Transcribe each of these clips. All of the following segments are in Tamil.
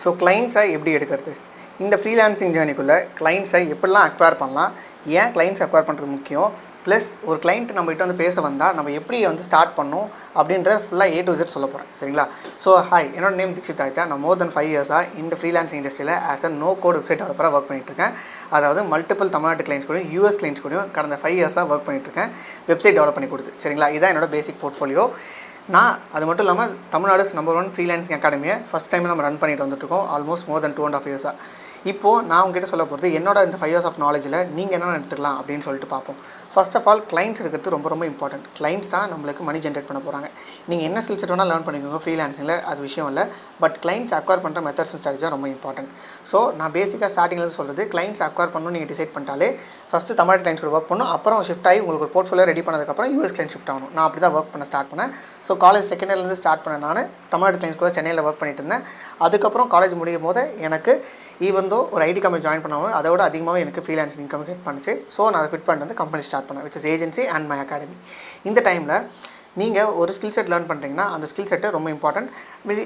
ஸோ கிளைண்ட்ஸை எப்படி எடுக்கிறது, இந்த ஃப்ரீலான்சிங் ஜேர்னிக்குள்ளே கிளைண்ட்ஸை எப்படிலாம் அக்வயர் பண்ணலாம், ஏன் கிளைண்ட்ஸ் அக்வயர் பண்ணுறது முக்கியம், ப்ளஸ் ஒரு கிளைண்ட் நம்மகிட்ட வந்து பேச வந்தால் நம்ம எப்படி வந்து ஸ்டார்ட் பண்ணணும் அப்படின்ற ஃபுல்லாக A to Z சொல்ல போகிறேன். சரிங்களா? ஸோ ஹாய், என்னோட நேம் தீக்ஷித் ஆயிட்டா. நான் மோர் தென் 5 இயர்ஸாக இந்த ஃப்ரீலான்சிங் இண்டஸ்ட்ரியில் as a no code website டெவலப்பராக ஒர்க் பண்ணிட்டுருக்கேன். அதாவது மல்டிபிள் தமிழ்நாட்டு கிளைண்ட்ஸ் கூடயும் US கிளைண்ட்ஸ் கூடயும் கடந்த 5 இயர்ஸாக ஒர்க் பண்ணிட்டுருக்கேன், வெப்சைட் டெவலப் பண்ணி கொடுத்து. சரிங்களா? இதான் என்னோட பேசிக் போர்ட்ஃபோலியோ. நான் அது மட்டும் இல்லாமல் தமிழ்நாடு நம்பர் 1 ஃப்ரீலான்சிங் அகாடமியை ஃபஸ்ட் டைம் நம்ம ரன் பண்ணிட்டு வந்துட்டுருக்கோம், ஆல்மோஸ்ட் மோர் தென் 2.5 இயர்ஸாக. இப்போது நான் உங்ககிட்ட சொல்ல போகிறது என்னோட இந்த 5 இயர்ஸ் ஆஃப் நாலேஜில் நீங்கள் என்னென்ன எடுத்துக்கலாம் அப்படின்னு சொல்லிட்டு பார்ப்போம். ஃபர்ஸ்ட் ஆஃப் ஆல் கிளைண்ட்ஸ் இருக்கிறது ரொம்ப ரொம்ப இம்பார்ட்டன்ட். கிளைண்ட்ஸ் தான் நம்மளுக்கு மணி ஜென்ரேட் பண்ண போகிறாங்க. நீங்கள் என்ன ஸ்கில் செட் வேணால் லேர்ன் பண்ணிக்கோங்க ஃப்ரீலான்சிங்கில், அது விஷயம் இல்லை. பட் கிளைண்ட்ஸ் அக்வயர் பண்ணுற மெத்தட்ஸ் அண்ட் ஸ்ட்ராட்டஜி ரொம்ப இம்பார்ட்டன்ட். ஸோ நான் பேசிக்காக ஸ்டார்டிங்கில் சொல்கிறது, கிளைண்ட்ஸ் அக்வயர் பண்ணணும் நீங்கள் டிசைட் பண்ணிட்டாலே ஃபஸ்ட்டு தமிழ் கிளைண்ட்ஸ் கூட ஒர்க் பண்ணணும். அப்புறம் ஷிஃப்ட் ஆகி உங்களுக்கு ஒரு போர்ட்ஃபோலியோ ரெடி பண்ணதுக்கப்புறம் US கிளைண்ட் ஷிஃப்ட் ஆகணும். நான் அப்படி தான் ஒர்க் பண்ண ஸ்டார்ட் பண்ணேன். ஸோ காலேஜ் செகண்ட் இயர்லேருந்து ஸ்டார்ட் பண்ணேன். நான் தமிழ்நாடு கிளைண்ட்ஸ் கூட சென்னையில் ஒர்க் பண்ணிட்டு இருந்தேன். அதுக்கப்புறம் காலேஜ் முடியும் போது எனக்கு ஈவன் தோ ஒரு ஐடி கம்பெனி ஜாயின் பண்ணாலும் அதோட அதிகமாகவே எனக்கு ஃப்ரீலான்சிங் இன்கம் ஹெல்ப் பண்ணிச்சு. ஸோ நான் அதை குவிட் பண்ணிட்டு வந்து கம்பெனி ஸ்டார்ட் பண்ணேன், which is agency and my academy. இந்த டைமில் நீங்கள் ஒரு ஸ்கில் செட் லேர்ன் பண்ணுறீங்கன்னா அந்த ஸ்கில் செட்டு ரொம்ப இம்பார்ட்டன்ட்.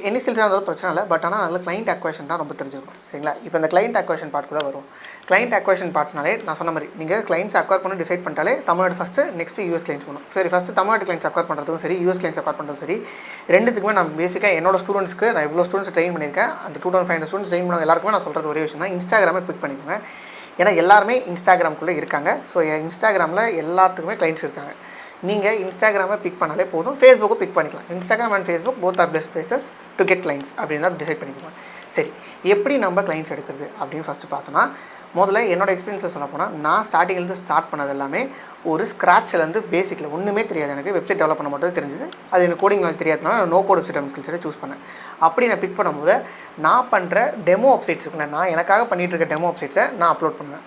எனி ஸ்கில்ஸாக இருந்தாலும் பிரச்சனை இல்லை, பட் ஆனால் அதில் கிளைண்ட் அக்வேஷன் தான் ரொம்ப தெரிஞ்சிருக்கும். சரிங்களா? இப்போ இந்த கிளைண்ட் அக்வேஷன் பார்ட் கூட வரும். கிளைண்ட் அக்வேஷன் பார்ட்ஸ்னாலே நான் சொன்ன மாதிரி நீங்கள் கிளைண்ட்ஸ் அக்வயர் பண்ணி டிசைட் பண்ணிட்டாலே Tamil Nadu first, next US clients பண்ணணும். சரி, ஃபஸ்ட்டு தமிழ்நாடு கிளைண்ட்ஸ் அக்வயர் பண்ணுறதுக்கும் சரி, US கிளைண்ட்ஸ் அக்வயர் பண்ணுறதும் சரி, ரெண்டுத்துக்குமே நான் பேசிக்காக என்னோட ஸ்டூடெண்ட்ஸ்க்கு நான் இவ்வளோ ஸ்டூடெண்ட்ஸ் ட்ரெயின் பண்ணியிருக்கேன். அந்த 2500 ஸ்டூடெண்ட்ஸ் ட்ரெயின் பண்ண எல்லாருக்குமே நான் சொல்கிறது ஒரே விஷயம் தான், இன்ஸ்டாகிராமை பிக் பண்ணிக்கோங்க. ஏன்னா எல்லாருமே இன்ஸ்டாகிராம்குள்ளே இருக்காங்க. ஸோ இன்ஸ்டாகிராமில் எல்லாத்துக்குமே கிளைண்ட்ஸ் இருக்காங்க. நீங்கள் இன்ஸ்டாகிராமை பிக் பண்ணாலே போதும், ஃபேஸ்புக்கும் பிக் பண்ணிக்கலாம். Instagram and Facebook both are best places to get clients அப்படின்னு தான் டிசைட் பண்ணிக்குவோம். சரி, எப்படி நம்ம கிளைண்ட்ஸ் எடுக்கிறது அப்படின்னு ஃபஸ்ட்டு பார்த்தோன்னா, முதல்ல என்னோட எக்ஸ்பீரியன்ஸில் சொல்ல போனால், நான் ஸ்டார்டிங்லேருந்து ஸ்டார்ட் பண்ணது எல்லாமே ஒரு ஸ்க்ராட்ச்லேருந்து பேசிக்கில் ஒன்றுமே தெரியாது. எனக்கு வெப்சைட் டெவலப் பண்ண மட்டும் தெரிஞ்சது. அது எனக்கு கோடிங் தெரியாதனால நோ கோட் வெப்சைட் ஸ்கில்ஸை சூஸ் பண்ணேன். அப்படி நான் பிக் பண்ணும்போது நான் பண்ணுற டெமோ வெப்சைட்ஸ் இருக்குல்ல, நான் எனக்காக பண்ணிகிட்டு இருக்க டெமோ வெப்சைட்ஸை நான் அப்லோட் பண்ணுவேன்.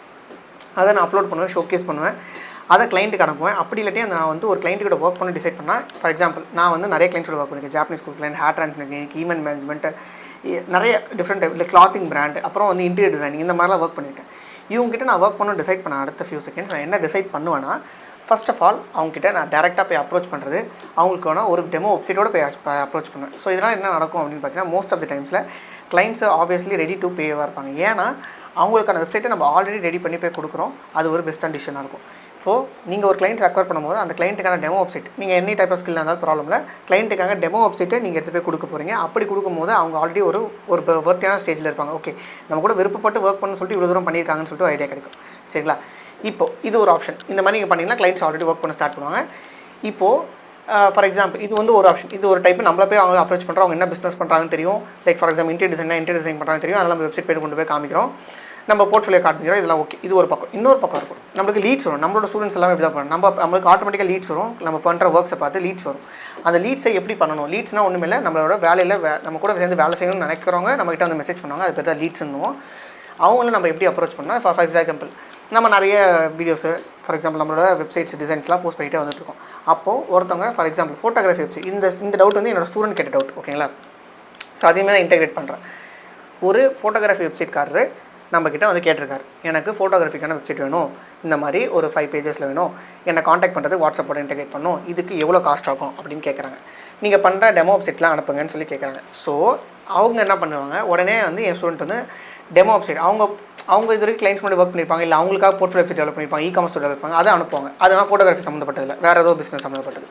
அதை நான் அப்லோட் பண்ணுவேன், ஷோகேஸ் பண்ணுவேன், அதை கிளைண்ட்டுக்கு அனுப்புவேன். அப்படி இல்லாட்டி அந்த நான் வந்து ஒரு கிளைண்ட்டுக்கிட்ட ஒர்க் பண்ணி டிசைட் பண்ணால், ஃபார் எக்ஸாம்பிள் நான் வந்து நிறைய கிளைண்ட்ஸோட ஒர்க் பண்ணியிருக்கேன். Japanese school client, hair டிரான்ஸ்பிளேஷன், event management, நிறைய டிஃப்ரெண்ட் டைப், இல்லை கிளாத்திங் பிராண்ட், அப்புறம் வந்து இன்டீரியர் டிசைனிங், இந்த மாதிரிலாம் ஒர்க் பண்ணியிருக்கேன். இவங்ககிட்ட நான் ஒர்க் பண்ண டிசைட் பண்ண அடுத்த ஃபியூ செகண்ட்ஸ் நான் என்ன டிசைட் பண்ணுவேன்னா, ஃபர்ஸ்ட் ஆஃப் ஆல் அவங்ககிட்ட நான் டேரெக்டாக போய் அப்ரோச் பண்ணுறது, அவங்களுக்கு வேணால் ஒரு டெமோ வெப்சைட்டோட போய் அப்ரோச் பண்ணுவேன். ஸோ இதனால் என்ன நடக்கும் அப்படின்னு பார்த்தீங்கன்னா, மோஸ்ட் ஆஃப் த டைம்ஸில் கிளைண்ட்ஸ் ஆப்வியஸ்லி ரெடி டு பேவாக இருப்பாங்க. ஏன்னா அவங்களுக்கான வெப்சைட்டை நம்ம ஆல்ரெடி ரெடி பண்ணி போய் கொடுக்குறோம். அது ஒரு பெஸ்ட் கண்டிஷனாக இருக்கும். ஸோ நீங்கள் ஒரு கிளைண்ட் அக்வயர் பண்ணும்போது அந்த கிளைண்ட்டுக்கான டெமோ வெப்சைட், நீங்கள் எனி டைப் ஆஃப் ஸ்கில் இருந்தாலும் ப்ராப்ளம் இல்லை, கிளைண்ட்டுக்காக டெமோ வெப்சைட்டை நீங்கள் எடுத்து போய் கொடுக்க போகிறீங்க. அப்படி கொடுக்கும்போது அவங்க ஆல்ரெடி ஒரு வர்த்தியான ஸ்டேஜில் இருப்பாங்க. ஓகே, நம்ம கூட விருப்பப்பட்டு ஒர்க் பண்ணு சொல்லிட்டு இவ்வளோ தூரம் பண்ணியிருக்காங்கன்னு சொல்லிட்டு ஒரு ஐடியா கிடைக்கும். சரிங்களா? இப்போது இது ஒரு ஆப்ஷன். இந்த மாதிரி நீங்கள் பண்ணிங்கன்னா கிளைண்ட்ஸ் ஆல்ரெடி ஒர்க் பண்ண ஸ்டார்ட் பண்ணுவாங்க. இப்போது ஃபார் எக்ஸாம்பிள் இது வந்து ஒரு ஆப்ஷன். இது ஒரு டைப் நம்மள போய் அவங்க அப்ரோச் பண்ணுறோம், அவங்க என்ன பிஸ்னஸ் பண்ணுறாங்கன்னு தெரியும். Like for example interior design பண்ணுறாங்க தெரியும். அதெல்லாம் நம்ம வெப்சைட் போய் கொண்டு போய் காமிக்கிறோம், நம்ம போர்ட்ஃபோலியோ காட்டுகிறோம். இதெல்லாம் ஓகே, இது ஒரு பக்கம். இன்னொரு பக்கம் இருக்கும், நம்மளுக்கு லீட்ஸ் வரும். நம்மளோட ஸ்டூடெண்ட்ஸ் எல்லாமே எப்படி தான் பண்ணணும், நம்மளுக்கு ஆட்டோமேட்டிக்காக லீட்ஸ் வரும். நம்ம பண்ணுற ஒர்க்ஸை பார்த்து லீட்ஸ் வரும். அந்த லீட்ஸை எப்படி பண்ணணும்? லீட்ஸ்னால் ஒன்றுமே இல்லை, நம்மளோட வேலையில் நம்ம கூட சேர்ந்து வேலை செய்யணும்னு நினைக்கிறவங்க நம்மகிட்ட வந்து மெசேஜ் பண்ணுவாங்க. அது பேர் தான் லீட்ஸ்ன்னுவோம். அவங்கள நம்ம எப்படி அப்ரோச் பண்ணால், ஃபார் எக்ஸாம்பிள் நம்ம நிறைய வீடியோஸு, ஃபார் எக்ஸாம்பிள் நம்மளோட வெப்சைட்ஸ் டிசைன்ஸ்லாம் போஸ்ட் பண்ணிகிட்டே வந்துட்டுருக்கோம். அப்போது ஒருத்தவங்க ஃபார் எக்ஸாம்பிள் ஃபோட்டோகிராஃபி வெப்சைட், இந்த டவுட் வந்து என்னோட ஸ்டூடெண்ட் கேட்ட டவுட். ஓகேங்களா? ஸோ அதையுமே தான் இன்டெகிரேட் பண்ணுறேன். ஒரு ஃபோட்டோகிராஃபி வெப்சைட்காரரு நம்மக்கிட்ட வந்து கேட்டிருக்காரு, எனக்கு ஃபோட்டோகிராஃபிக்கான வெப்சைட் வேணும், இந்த மாதிரி ஒரு 5 பேஜஸில் வேணும், என்னை காண்டாக்ட் பண்ணுறது வாட்ஸ்அப்போட இன்டெகிரேட் பண்ணணும், இதுக்கு எவ்வளோ காஸ்ட் ஆகும் அப்படின்னு கேட்குறாங்க. நீங்கள் பண்ணுற டெமோ வெப்சைட்லாம் அனுப்புங்கன்னு சொல்லி கேட்குறாங்க. ஸோ அவங்க என்ன பண்ணுவாங்க, உடனே வந்து என் ஸ்டூடெண்ட் வந்து டெமோ வெப்சைட் அவங்க இது வரைக்கும் கிளைண்ட்ஸ் மட்டும் ஒர்க் பண்ணியிருப்பாங்க, இல்லை அவங்களுக்காக போர்ட்ஃபோலியோ வெப்சைட் டெவலப் பண்ணியிருப்பாங்க, இ-காமர்ஸ் டெவலப் பண்ணிப்பாங்க, அதை அனுப்புவாங்க. அதெல்லாம் ஃபோட்டோகிராஃபி சம்மந்தப்பட்டது இல்லை, வேறு ஏதோ பிஸ்னஸ் சம்மந்தப்பட்டது.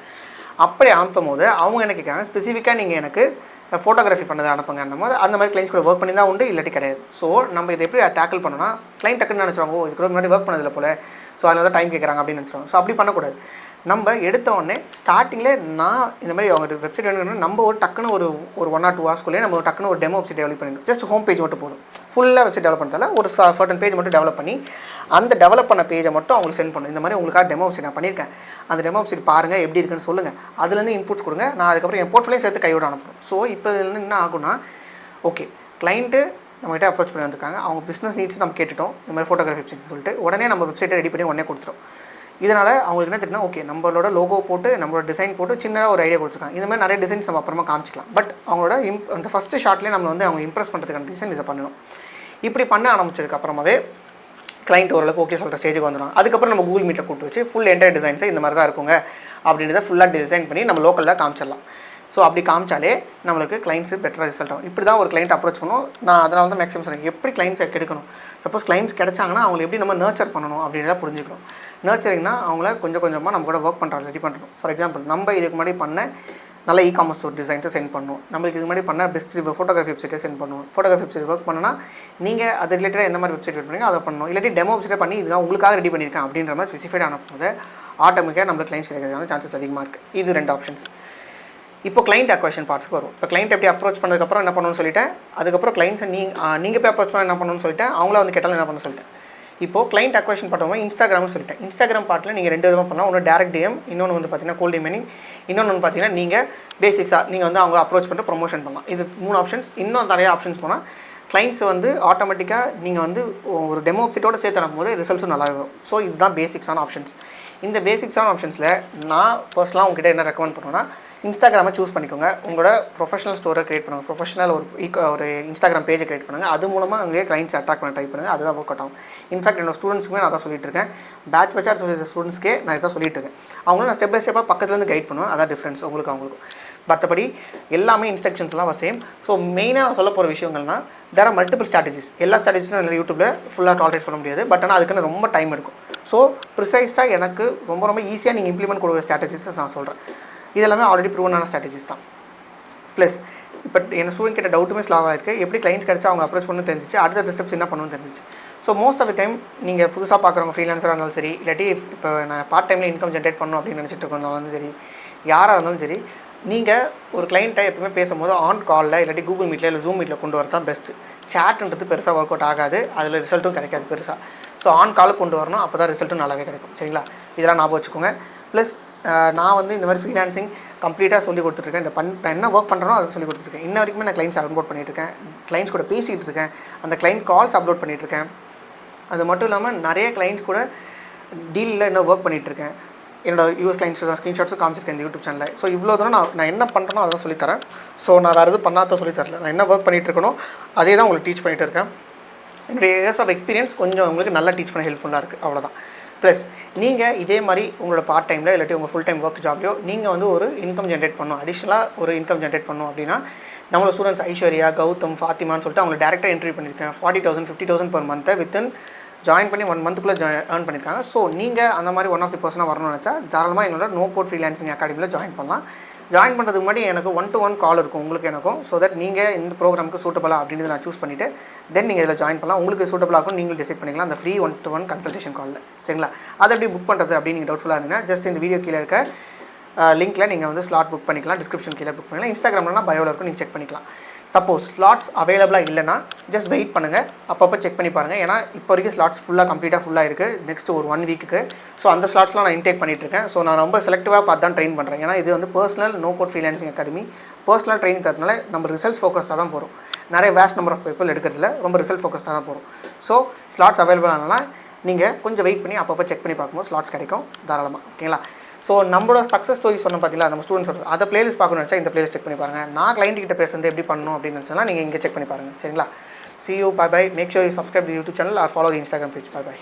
அப்படி அனுப்பும் போது அவங்க என்ன கேட்குறாங்க, ஸ்பெசிஃபிக்காக நீங்கள் எனக்கு ஃபோட்டோகிராஃபி பண்ணதை அனுப்புங்கன்னும் போது அந்த மாதிரி கிளைண்ட்ஸ் கூட ஒர்க் பண்ணி தான் உண்டு, இல்லாட்டி கிடையாது. ஸோ நம்ம இதை எப்படி டேக்கிள் பண்ணோன்னா, கிளைண்ட் டக்குன்னு நினச்சிருவாங்க, இதுக்கு முன்னாடி ஒர்க் பண்ணதில்லை போல, ஸோ அதில் தான் டைம் கேட்குறாங்க அப்படின்னு நினச்சிருவாங்க. ஸோ அப்படி பண்ணக்கூடாது. நம்ம எடுத்த உடனே ஸ்டார்டிங்கில் நான் இந்த மாதிரி அவங்க வெப்சைட் வேணும்னா நம்ம ஒரு டக்குன்னு ஒரு 1 or 2 ஹவர்ஸ்க்குள்ளே நம்ம ஒரு டக்குன்னு ஒரு டெமோ வெப்சைட் டெவலப் பண்ணிடணும். ஜஸ்ட் ஹோம் பேஜ் மட்டும் போதும். ஃபுல்லாக வெப்சைட் டெவலப் பண்ணுறதால ஒரு சர்டன் பேஜ் மட்டும் டெவலப் பண்ணி அந்த டெவலப் பண்ண பேஜை மட்டும் அவங்களுக்கு சென்ட் பண்ணணும். இந்த மாதிரி உங்களுக்காக டெமோ வெப்சைட் நான் பண்ணியிருக்கேன், அந்த டெமோ வெப்சைட் பாருங்கள் எப்படி இருக்குன்னு சொல்லுங்கள், அதுலேருந்து இன்புட்ஸ் கொடுங்க, நான் அதுக்கப்புறம் என் போர்ட்ஃபோலியோ சேர்த்து கையோட அனுப்பணும். ஸோ இப்போ இதுலேருந்து என்ன ஆகும்னா, ஓகே கிளைண்ட்டு நம்மகிட்ட அப்ரோச் பண்ணி வந்திருக்காங்க, அவங்க பிஸ்னஸ் நீட்ஸ் நம்ம கேட்டுட்டோம், இந்த மாதிரி ஃபோட்டோகிராஃபி வெப்சைட்னு சொல்லிட்டு உடனே நம்ம வெப்சைட்டை ரெடி பண்ணி உடனே கொடுத்துரும். இதனால் அவங்களுக்கு என்ன தெரியும்னா, ஓகே நம்மளோட லோகோ போட்டு நம்மளோட டிசைன் போட்டு சின்னதாக ஒரு ஐடியா கொடுத்துருக்காங்க. இந்த மாதிரி நிறைய டிசைன்ஸ் நம்ம அப்புறமா காமிச்சிக்கலாம். பட் அவங்களோட அந்த ஃபஸ்ட்டு ஷார்ட்லேயே நம்ம வந்து அவங்க இம்ப்ரெஸ் பண்ணுறதுக்கான டிசைன் இதை பண்ணணும். இப்படி பண்ண ஆரம்பிச்சதுக்கு அப்புறமாவே கிளைண்ட் ஓரளவுக்கு ஓகே சொல்கிற ஸ்டேஜுக்கு வந்துடும். அதுக்கப்புறம் நம்ம கூகுள் மீட்டை கூப்பிட்டு வச்சு ஃபுல் என்டையர் டிசைன்ஸை இந்த மாதிரி தான் இருக்குங்க அப்படின்றத ஃபுல்லாக டிசைன் பண்ணி நம்ம லோக்கலில் காமிச்சிடலாம். ஸோ அப்படி காமிச்சாலே நம்மளுக்கு கிளைண்ட்ஸு பெட்டராக ரிசல்ட் ஆகும். இப்படி தான் ஒரு கிளைண்ட் அப்ரோச் பண்ணணும். நான் அதனால தான் மேக்ஸிமம் சொன்னேன் எப்படி கிளைண்ட்ஸை கிடைக்கணும். சப்போஸ் கிளைண்ட்ஸ் கிடைச்சாங்கன்னா அவங்களை எப்படி நம்ம நர்ச்சர் பண்ணணும் அப்படின்றத புரிஞ்சுக்கணும். நர்ச்சரிங்னா அவங்கள கொஞ்சம் கொஞ்சமாக நம்ம கூட ஒர்க் பண்ணுறது ரெடி பண்ணுறோம். ஃபார் எக்ஸாம்பிள் நம்ம இதுக்கு முன்னாடி பண்ண நல்ல இ-காமர்ஸ் ஸ்டோர் டிசைன்ஸை சென்ட் பண்ணணும். நம்மளுக்கு இது மாதிரி பண்ண பெஸ்ட் ஃபோட்டோகிராஃபி வெப்சைட்டை சென்ட் பண்ணணும். ஃபோட்டோகிராஃபி வெப்சைட் ஒர்க் பண்ணனா நீங்கள் அது ரிலேட்டடாக எந்த மாதிரி வெப்சைட் பண்ணுறீங்க அதை பண்ணணும். இல்லாட்டி டெமோ வெப்சைட்டை பண்ணி இதுதான் உங்களுக்காக ரெடி பண்ணியிருக்கேன் அப்படின்ற மாதிரி ஸ்பெசிஃபைட் ஆனபோது ஆட்டோமேட்டிக்காக நம்மளுக்கு கிளைண்ட்ஸ் கிடைக்கிறதுக்கான சான்சஸ் அதிகமாக இருக்குது. இது 2 ஆப்ஷன்ஸ். இப்போ கிளைண்ட் அக்வசிஷன் பார்ட்ஸ்க்கு வரும். இப்போ கிளைண்ட் எப்படி அப்ரோச் பண்ணதுக்கப்புறம் என்ன பண்ணணும்னு சொல்லிட்டேன். அதுக்கப்புறம் கிளைண்ட்ஸை நீங்கள் போய் அப்ரோச் பண்ண என்ன பண்ணணும்னு சொல்லிட்டேன். அவங்கள வந்து கேட்டாலும் என்ன பண்ணணும்னு சொல்லிட்டேன். இப்போது கிளைண்ட் அக்வசிஷன் பண்ணும்போது இன்ஸ்டாகிராம்னு சொல்லிட்டேன். இன்ஸ்டாகிராம் பார்ட்டில் நீங்கள் 2 விதமாக பண்ணலாம். ஒன்று டேரக்ட் டிஎம், இன்னொன்று வந்து பார்த்தீங்கன்னா கோல்ட் இமெயிலிங், இன்னொன்று வந்து பார்த்தீங்கன்னா நீங்கள் பேசிக்ஸாக நீங்கள் வந்து அவங்க அப்ரோச் பண்ணிட்டு ப்ரொமோஷன் பண்ணலாம். இது 3 ஆப்ஷன்ஸ். இன்னும் நிறைய ஆப்ஷன்ஸ் போனால் கிளைண்ட்ஸ் வந்து ஆட்டோமேட்டிக்காக நீங்கள் வந்து ஒரு டெமோ வெப்சைட்டோட சேர்த்து அனுப்பும்போது ரிசல்ட்ஸும் நல்லா வரும். ஸோ இதுதான் பேசிக்ஸான ஆப்ஷன்ஸ். இந்த பேசிக்ஸான ஆப்ஷன்ஸில் நான் பர்சனலாக உங்ககிட்ட என்ன ரெக்கமெண்ட் பண்ணுவேன்னா இன்ஸ்டாகிராமை சூஸ் பண்ணிக்கோங்க. உங்களோட ப்ரொஃபஷனல் ஸ்டோரை கிரியேட் பண்ணுங்கள். ப்ரொஃபஷனல் ஒரு இன்ஸ்டாகிராம் பேஜை கிரியேட் பண்ணுங்கள். அது மூலமாக நீங்கள் கிளைண்ட்ஸ் அட்ராக்ட் பண்ண ட்ரை பண்ணுங்கள். அதுதான் ஒர்க் அவுட் ஆகும். இன்ஃபேக்ட் என்னோட ஸ்டூடெண்ட்ஸுக்குமே நான் தான் சொல்லிட்டு இருக்கேன். பேட்ச் ஸ்டூடெண்ட்ஸ்க்கே நான் இதான் சொல்லிட்டு இருக்கேன். அவங்களும் நான் ஸ்டெப் பை ஸ்டெப்பாக பக்கத்துலேருந்து கைட் பண்ணுவேன். அதான் டிஃப்ரென்ஸ் அவங்களுக்கும். மற்றபடி எல்லாமே இன்ஸ்ட்ரக்ஷன்ஸ்லாம் சேம். ஸோ மெயினாக நான் சொல்ல போகிற விஷயங்கள்னா தேர் ஆர் மல்டிபிள் ஸ்ட்ராட்டஜிஸ். எல்லா ஸ்ட்ராட்டஜிஸும் இல்லை யூடியூப்பில் ஃபுல்லாக டாலரேட் பண்ண முடியாது. பட் ஆனால் அதுக்குன்னு ரொம்ப டைம் எடுக்கும். ஸோ ப்ரிசைஸ்டாக எனக்கு ரொம்ப ஈஸியாக நீங்கள் இம்ப்ளிமெண்ட் கொடுக்குற ஸ்ட்ராட்டஜிஸை நான் சொல்கிறேன். இதெல்லாமே ஆல்ரெடி ப்ரூவனான ஸ்ட்ராட்டஜிஸ் தான். ப்ளஸ் இப்போ என் ஸ்டூடெண்ட் கிட்ட டவுட்டுமே ஸ்லாவாக இருக்குது. எப்படி கிளைண்ட்ஸ் கிடச்சா அவங்க அப்ரோச் பண்ணணும் தெரிஞ்சிச்சு. அடுத்த ஸ்டெப்ஸ் என்ன பண்ணணும்னு தெரிஞ்சிச்சு. So most of the time நீங்கள் புதுசாக பார்க்குறவங்க ஃப்ரீலான்ஸராக இருந்தாலும் சரி, இல்லாட்டி இப்போ நான் பார்ட் டைமில் இன்கம் ஜென்ரேட் பண்ணணும் அப்படின்னு நினச்சிட்டு இருக்கவங்களும் சரி, யாராக இருந்தாலும் சரி, நீங்கள் ஒரு கிளைண்ட்டை எப்பவுமே பேசும்போது ஆன் காலில் இல்லாட்டி கூகுள் மீட்டில் இல்லை ஜூம் மீட்டில் கொண்டு வரது தான் பெஸ்ட்டு. சேட்டுன்றது பெருசாக ஒர்க் அவுட் ஆகாது. அதில் ரிசல்ட்டும் கிடைக்காது பெருசாக. ஸோ ஆன் காலுக்கு கொண்டு வரணும். அப்போ தான் ரிசல்ட்டும் நல்லாவே கிடைக்கும். சரிங்களா? இதெல்லாம் ஞாபகம் வச்சுக்கோங்க. ப்ளஸ் நான் வந்து இந்த மாதிரி ஃப்ரீலான்சிங் கம்ப்ளீட்டாக சொல்லி கொடுத்துட்ருக்கேன். நான் என்ன ஒர்க் பண்ணுறனோ அதை சொல்லி கொடுத்துருக்கேன். இன்ன வரைக்குமே நான் கிளைண்ட்ஸ் அப்லோட் பண்ணிட்டுருக்கேன். கிளைண்ட்ஸ் கூட பேசிகிட்டு இருக்கேன். அந்த கிளைண்ட் கால்ஸ் அப்லோட் பண்ணிகிட்ருக்கேன். அது மட்டும் இல்லாமல் நிறைய கிளைண்ட்ஸ் கூட டீலில் இன்னும் ஒர்க் பண்ணிகிட்ருக்கேன். என்னோட யூஎஸ் கிளைண்ட்ஸ் ஸ்க்ரீன்ஷாட்ஸும் காமிச்சிருக்கேன் இந்த யூடியூப் சேனலில். ஸோ இவ்வளோ தூரம் நான் என்ன பண்ணுறனோ அதை தான் சொல்லித்தரேன். ஸோ நான் வேறு எதுவும் பண்ணாத சொல்லித்தரல. நான் என்ன ஒர்க் பண்ணிகிட்டு இருக்கணும் அதே தான் உங்களுக்கு டீச் பண்ணிகிட்டு இருக்கேன். என்னுடைய இயர்ஸ் ஆஃப் எக்ஸ்பீரியன்ஸ் கொஞ்சம் உங்களுக்கு நல்லா டீச் பண்ண ஹெல்ப்ஃபுல்லாக இருக்குது. அவ்வளோதான். ப்ளஸ் நீங்கள் இதே மாதிரி உங்களோட பார்ட் டைமில் இல்லாட்டி உங்கள் ஃபுல் டைம் ஒர்க் ஜாப்லையோ நீங்கள் வந்து ஒரு இன்கம் ஜென்ரேட் பண்ணணும், அடிஷ்னலாக ஒரு இன்கம் ஜென்ரேட் பண்ணணும் அப்படின்னா நம்மளோட ஸ்டூடெண்ட்ஸ் ஐஸ்வர்யா, கௌதம், ஃபாத்திமான்னு சொல்லிட்டு அவங்களை டேரெக்டாக இன்டர்வியூ பண்ணியிருக்கேன். 40,000 50,000 per month வித்தின் ஜாயின் பண்ணி 1 monthக்குள்ளே ஏர்ன் பண்ணியிருக்காங்க. ஸோ நீங்கள் அந்த மாதிரி ஒன் ஆஃப் தி பர்சனாக வரணும்னு நினச்சா தாராளமாக எங்களோட நோ கோட் ஃப்ரீலான்சிங் அகாடமியில் ஜாயின் பண்ணலாம். ஜாயின் பண்ணுறதுக்கு முன்னாடி எனக்கு 1-to-1 கால் இருக்கும் உங்களுக்கு எனக்கும். ஸோ தட் நீங்கள் இந்த ப்ரோக்ராமுக்கு சூட்டபுளாக அப்படின்றத நான் சூஸ் பண்ணிவிட்டு தென் நீங்கள் இதில் ஜாயின் பண்ணலாம். உங்களுக்கு சூட்டபுளாக இருக்கும் நீங்கள் டிசைட் பண்ணிக்கலாம் அந்த ஃப்ரீ 1-to-1 கன்சல்டேஷன் காலில். சரிங்களா? அதை எப்படி புக் பண்ணுறது அப்படின்னு நீங்கள் டவுட்ஃபுல்லாக இருந்தீங்கன்னா ஜஸ்ட் இந்த வீடியோ கீழே இருக்க லிங்க்கில் நீங்கள் வந்து ஸ்லாட் புக் பண்ணிக்கலாம். டிஸ்கிரிப்ஷன் கீழே புக் பண்ணிக்கலாம். இன்ஸ்டாகிராம்லாம் பயோவில் இருக்கும், நீங்கள் செக் பண்ணிக்கலாம். சப்போஸ் ஸ்லாட்ஸ் அவைலபிளாக இல்லைனா ஜஸ்ட் வெயிட் பண்ணுங்கள். அப்பப்போ செக் பண்ணி பாருங்கள். ஏன்னா இப்போ வரைக்கும் ஸ்லாட்ஸ் கம்ப்ளீட்டாக இருக்குது நெக்ஸ்ட் ஒரு 1 வீக்குக்கு. ஸோ அந்த ஸ்லாட்ஸ்லாம் நான் இன்டேக் பண்ணிகிட்ருக்கேன். ஸோ நான் ரொம்ப செலக்டிவாக பார்த்து தான் ட்ரெயின் பண்ணுறேன். ஏன்னா இது வந்து personal no code freelancing academy. Personal training தரதுனால நம்ம ரிசல்ட்ஸ் ஃபோக்கஸ்டாக தான் போகிறோம். நிறைய வேஸ்ட் நம்பர் ஆஃப் பீப்பிள் எடுக்கிறதுல ரொம்ப ரிசல்ட் ஃபோக்கஸ்டாக தான் போகிறோம். ஸோ ஸ்லாட்ஸ் அவைலபிள் ஆனாலும் நீங்கள் கொஞ்சம் வெயிட் பண்ணி அப்பப்போ செக் பண்ணி பார்க்கும்போது ஸ்லாட்ஸ் கிடைக்கும் தாராளமாக. ஓகேங்களா? ஸோ நம்மளோட சக்ஸஸ் ஸ்டோரி சொன்ன பார்த்தீங்களா, நம்ம ஸ்டூடெண்ட்ஸ் அதை பிளேலிஸ்ட் பார்க்கணும்னு நினச்சா இந்த பிளேலிஸ்ட் செக் பண்ணி பாருங்கள். நான் கிளைண்ட் கிட்ட பேசுறது எப்படி பண்ணணும் அப்படின்னு நினச்சா நீங்கள் இங்கே செக் பண்ணி பாருங்கள். சரிங்களா? See you. Bye bye. Make sure you subscribe to the YouTube channel or follow the Instagram page. Bye bye.